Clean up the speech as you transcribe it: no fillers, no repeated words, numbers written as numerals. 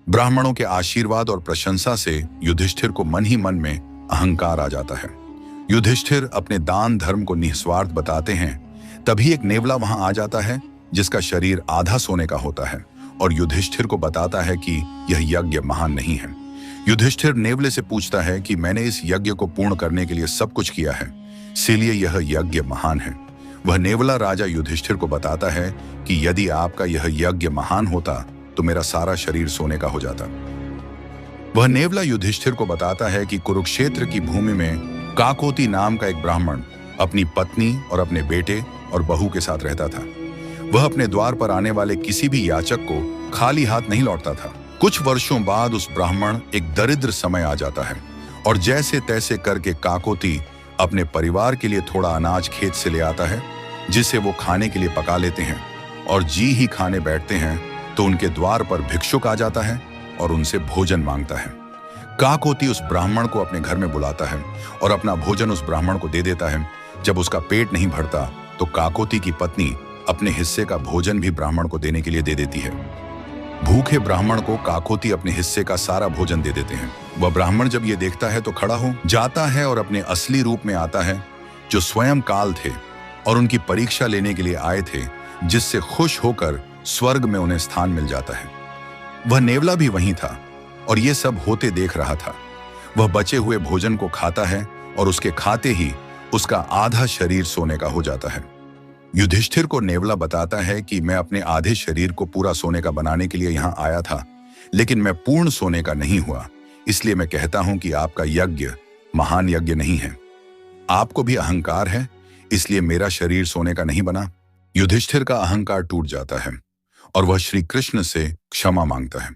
ब्राह्मणों के आशीर्वाद और प्रशंसा से युधिष्ठिर को मन ही मन में अहंकार आ जाता है। युधिष्ठिर अपने दान धर्म को निस्वार्थ बताते हैं। तभी एक नेवला वहां आ जाता है जिसका शरीर आधा सोने का होता है और युधिष्ठिर को बताता है कि यह यज्ञ महान नहीं है। युधिष्ठिर नेवले से पूछता है कि मैंने इस यज्ञ को पूर्ण करने के लिए सब कुछ किया है, इसीलिए यह यज्ञ महान है। वह नेवला राजा युधिष्ठिर को बताता है कि यदि आपका यह यज्ञ महान होता तो मेरा सारा शरीर सोने का हो जाता। वह नेवला युधिष्ठिर को बताता है कि कुरुक्षेत्र की भूमि में काकोती नाम का एक ब्राह्मण अपनी पत्नी और अपने बेटे और बहू के साथ रहता था। वह अपने द्वार पर आने वाले किसी भी याचक को खाली हाथ नहीं लौटता था। कुछ वर्षों बाद उस ब्राह्मण एक दरिद्र समय आ जाता है और जैसे तैसे करके काकोती अपने परिवार के लिए थोड़ा अनाज खेत से ले आता है, जिसे वो खाने के लिए पका लेते हैं। और जी ही खाने बैठते हैं तो उनके द्वार पर भिक्षुक आ जाता है और उनसे भोजन मांगता है। काकोती उस ब्राह्मण को अपने घर में बुलाता है और अपना भोजन उस ब्राह्मण को दे देता है। जब उसका पेट नहीं भरता तो काकोती की पत्नी अपने हिस्से का भोजन भी ब्राह्मण को देने के लिए दे देती है। भूखे ब्राह्मण को काकोती अपने हिस्से का सारा भोजन दे देते हैं। वह ब्राह्मण जब ये देखता है तो खड़ा हो जाता है और अपने असली रूप में आता है, जो स्वयं काल थे और उनकी परीक्षा लेने के लिए आए थे, जिससे खुश होकर स्वर्ग में उन्हें स्थान मिल जाता है। वह नेवला भी वहीं था और ये सब होते देख रहा था। वह बचे हुए भोजन को खाता है और उसके खाते ही उसका आधा शरीर सोने का हो जाता है। युधिष्ठिर को नेवला बताता है कि मैं अपने आधे शरीर को पूरा सोने का बनाने के लिए यहाँ आया था, लेकिन मैं पूर्ण सोने का नहीं हुआ, इसलिए मैं कहता हूं कि आपका यज्ञ महान यज्ञ नहीं है। आपको भी अहंकार है, इसलिए मेरा शरीर सोने का नहीं बना। युधिष्ठिर का अहंकार टूट जाता है और वह श्री कृष्ण से क्षमा मांगता है।